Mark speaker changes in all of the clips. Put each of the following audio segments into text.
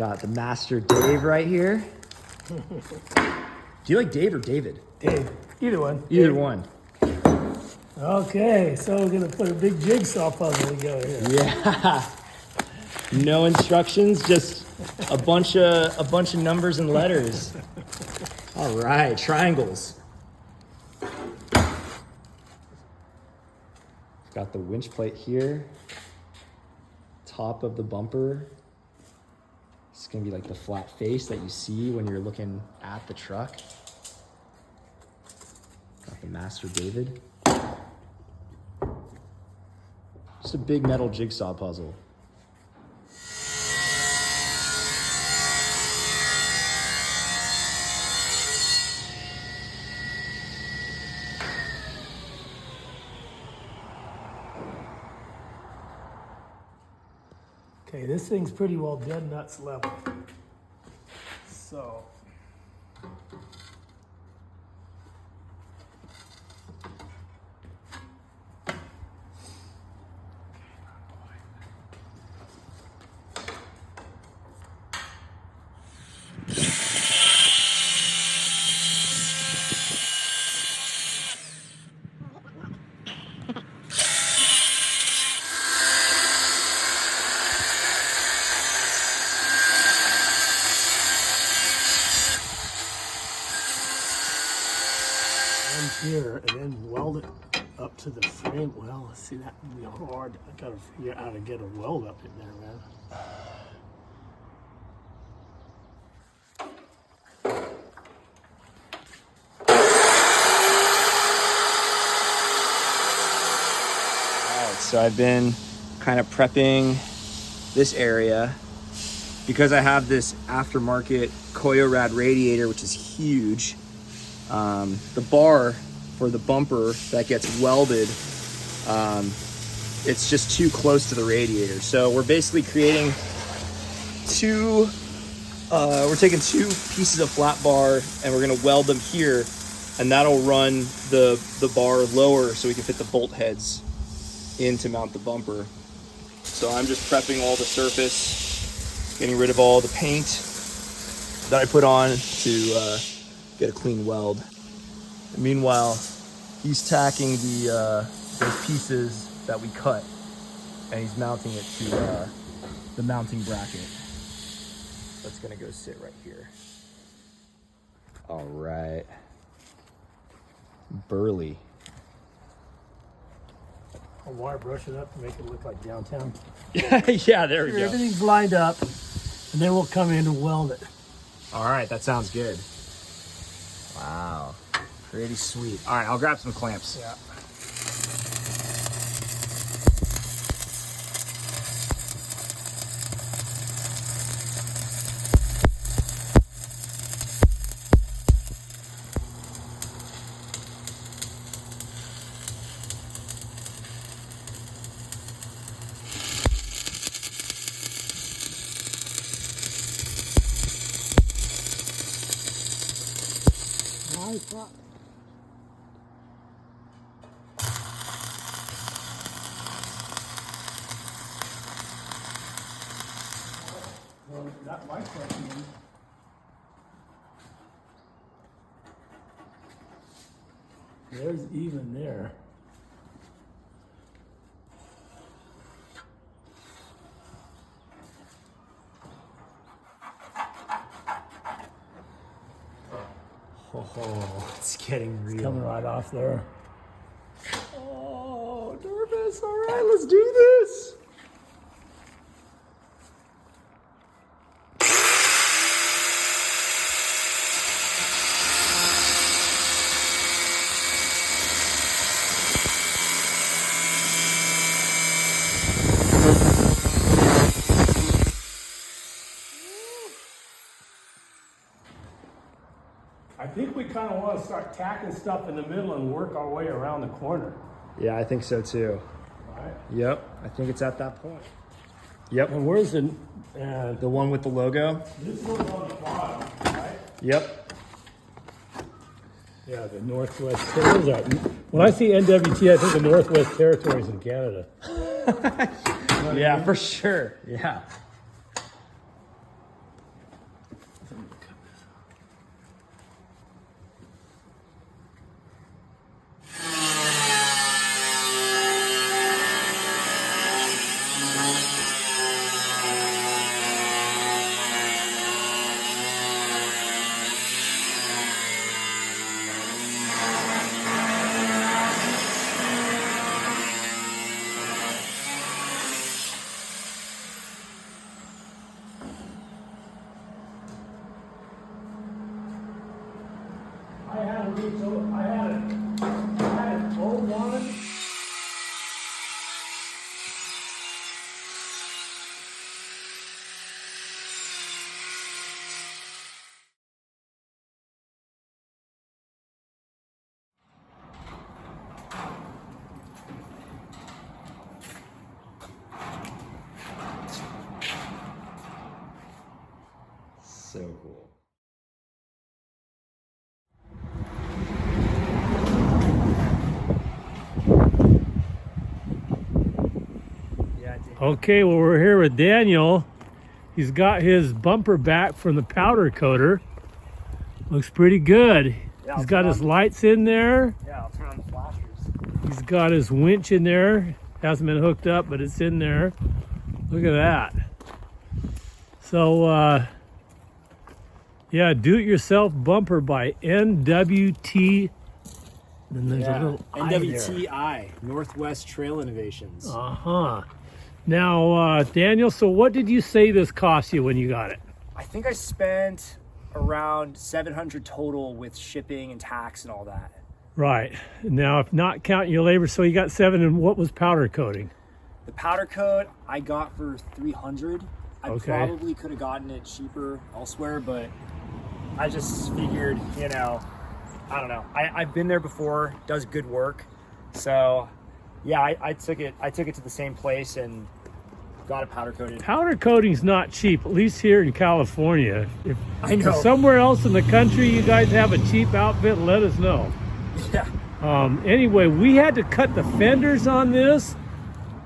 Speaker 1: Got the Master Dave right here. Do you like Dave or David?
Speaker 2: Dave. Either one.
Speaker 1: Either one.
Speaker 2: Okay, so we're gonna put a big jigsaw puzzle together here.
Speaker 1: Yeah. No instructions, just a bunch of numbers and letters. All right, triangles. Got the winch plate here. Top of the bumper. It's gonna be like the flat face that you see when you're looking at the truck. Got the Master David. Just a big metal jigsaw puzzle.
Speaker 2: Okay, this thing's pretty well dead nuts level. So. Here and then weld it up to the frame. Well, let's see, that would be hard. I gotta figure out how to get a weld up in there, man.
Speaker 1: All right, so I've been kind of prepping this area because I have this aftermarket Koyorad radiator, which is huge. The bar for the bumper that gets welded, it's just too close to the radiator. So we're basically creating we're taking two pieces of flat bar and we're gonna weld them here, and that'll run the bar lower so we can fit the bolt heads in to mount the bumper. So I'm just prepping all the surface, getting rid of all the paint that I put on to get a clean weld. And meanwhile, he's tacking those pieces that we cut, and he's mounting it to the mounting bracket. That's gonna go sit right here. All right, burly.
Speaker 2: I'll wire brush it up to make it look like downtown.
Speaker 1: Yeah, there we go.
Speaker 2: Everything's lined up, and then we'll come in and weld it.
Speaker 1: All right, that sounds good. Wow, pretty sweet. All right, I'll grab some clamps.
Speaker 2: Yeah. Nice rock. Well, that might question is, there's even there.
Speaker 1: Oh, it's getting real.
Speaker 2: Coming right off there.
Speaker 1: Oh, nervous. All right, let's do this.
Speaker 2: I think we kind of want to start tacking stuff in the middle and work our way around the corner.
Speaker 1: Yeah, I think so too.
Speaker 2: Right.
Speaker 1: Yep, I think it's at that point. Yep,
Speaker 2: And where's the
Speaker 1: one with the logo.
Speaker 2: this one's on the bottom, right?
Speaker 1: Yep.
Speaker 2: Yeah, the Northwest. Those are, when I see NWT, I think the Northwest Territories in Canada.
Speaker 1: Yeah, for sure. Yeah.
Speaker 2: I had an 01.
Speaker 1: So cool.
Speaker 2: Okay, well, we're here with Daniel. He's got his bumper back from the powder coater. Looks pretty good.
Speaker 1: Yeah,
Speaker 2: He's got his lights in there.
Speaker 1: Yeah, I'll turn on the flashers.
Speaker 2: He's got his winch in there. Hasn't been hooked up, but it's in there. Look at that. So, yeah, do-it-yourself bumper by NWT. Then there's a little
Speaker 1: NWTI, Northwest Trail Innovations.
Speaker 2: Uh-huh. Now, Daniel, so what did you say this cost you when you got it?
Speaker 1: I think I spent around $700 total with shipping and tax and all that.
Speaker 2: Right. Now, if not counting your labor, so you got 7, and what was powder coating?
Speaker 1: The powder coat I got for $300. I
Speaker 2: Okay.
Speaker 1: probably could have gotten it cheaper elsewhere, but I just figured, you know, I don't know. I've been there before, does good work. So yeah, I took it to the same place and got it powder coated.
Speaker 2: Powder coating's not cheap, at least here in California. If
Speaker 1: I know.
Speaker 2: somewhere else in the country you guys have a cheap outfit, let us know.
Speaker 1: Yeah.
Speaker 2: Anyway, we had to cut the fenders on this.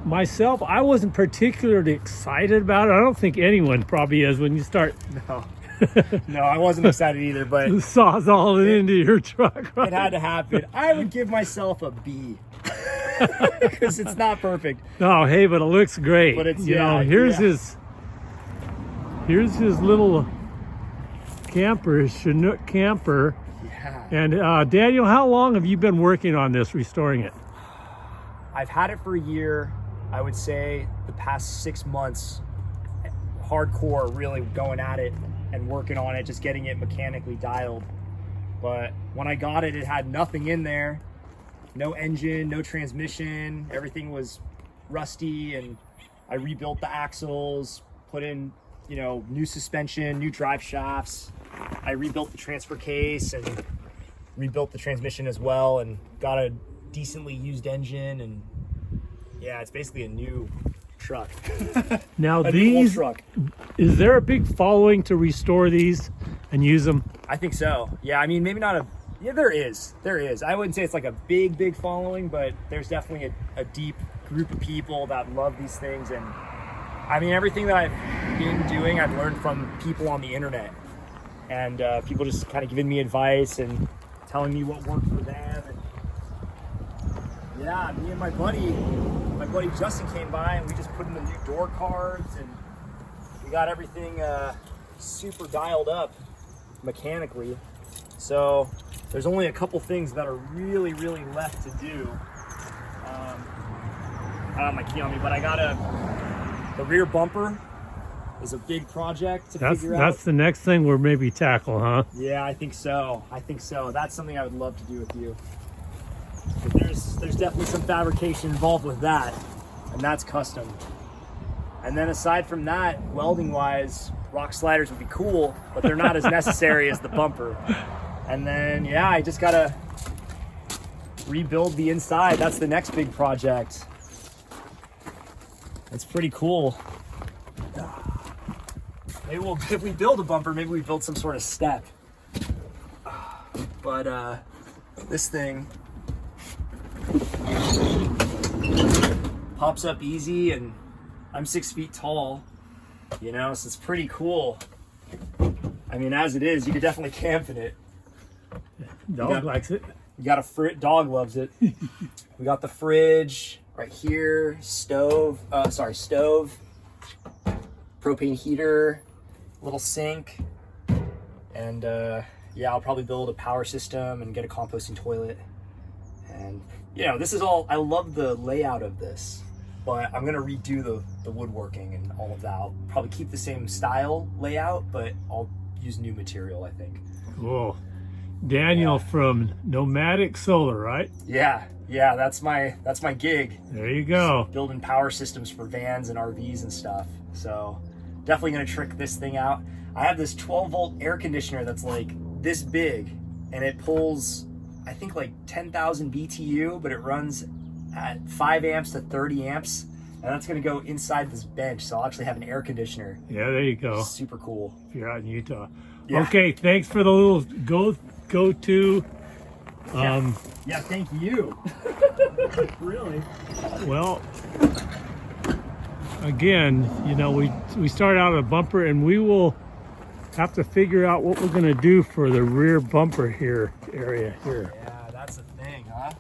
Speaker 2: Myself, I wasn't particularly excited about it. I don't think anyone probably is when you start
Speaker 1: No. No, I wasn't excited either, but
Speaker 2: sawzalling into your truck. Right?
Speaker 1: it had to happen. I would give myself a B because it's not perfect.
Speaker 2: No, hey, but it looks great.
Speaker 1: But it's,
Speaker 2: you know, here's his little camper, his Chinook camper.
Speaker 1: Yeah.
Speaker 2: And Daniel, how long have you been working on this, restoring it?
Speaker 1: I've had it for a year. I would say the past 6 months, hardcore, really going at it and working on it, just getting it mechanically dialed. But when I got it, it had nothing in there. No engine, no transmission. Everything was rusty, and I rebuilt the axles, put in, you know, new suspension, new drive shafts. I rebuilt the transfer case and rebuilt the transmission as well, and got a decently used engine, and yeah, it's basically a new truck.
Speaker 2: Now
Speaker 1: A new old
Speaker 2: these,
Speaker 1: truck.
Speaker 2: is there a big following to restore these and use them?
Speaker 1: I think so. Yeah, I mean, maybe not a. Yeah, there is. I wouldn't say it's like a big following, but there's definitely a deep group of people that love these things. And I mean, everything that I've been doing, I've learned from people on the internet, and people just kind of giving me advice and telling me what worked for them. And yeah, me and my buddy Justin came by, and we just put in the new door cards, and we got everything super dialed up mechanically. So there's only a couple things that are really left to do. I don't have my key on me, but I got the rear bumper is a big project to figure out.
Speaker 2: That's the next thing we'll maybe tackle, huh?
Speaker 1: Yeah, I think so. That's something I would love to do with you. But there's definitely some fabrication involved with that, and that's custom. And then aside from that, welding wise, rock sliders would be cool, but they're not as necessary as the bumper. And then yeah, I just gotta rebuild the inside. That's the next big project. That's pretty cool. Maybe if we build a bumper, maybe we build some sort of step. But this thing pops up easy, and I'm 6 feet tall, you know, so it's pretty cool. I mean, as it is, you could definitely camp in it.
Speaker 2: Dog likes it.
Speaker 1: You got a dog loves it. We got the fridge right here, stove, propane heater, little sink, and yeah, I'll probably build a power system and get a composting toilet. And you know, this is all, I love the layout of this, but I'm gonna redo the woodworking and all of that. I'll probably keep the same style layout, but I'll use new material, I think.
Speaker 2: Cool. Daniel from Nomadic Solar, right?
Speaker 1: Yeah, that's my gig.
Speaker 2: There you go.
Speaker 1: Building power systems for vans and RVs and stuff. So definitely gonna trick this thing out. I have this 12-volt air conditioner that's like this big, and it pulls, I think, like 10,000 BTU, but it runs at 5 amps to 30 amps, and that's gonna go inside this bench. So I'll actually have an air conditioner.
Speaker 2: Yeah, there you go.
Speaker 1: Super cool.
Speaker 2: If you're out in Utah.
Speaker 1: Yeah.
Speaker 2: Okay, thanks for the little go to.
Speaker 1: Yeah, thank you. Really?
Speaker 2: Well, again, you know, we start out a bumper, and we will have to figure out what we're going to do for the rear bumper area here.
Speaker 1: Yeah, that's the thing, huh?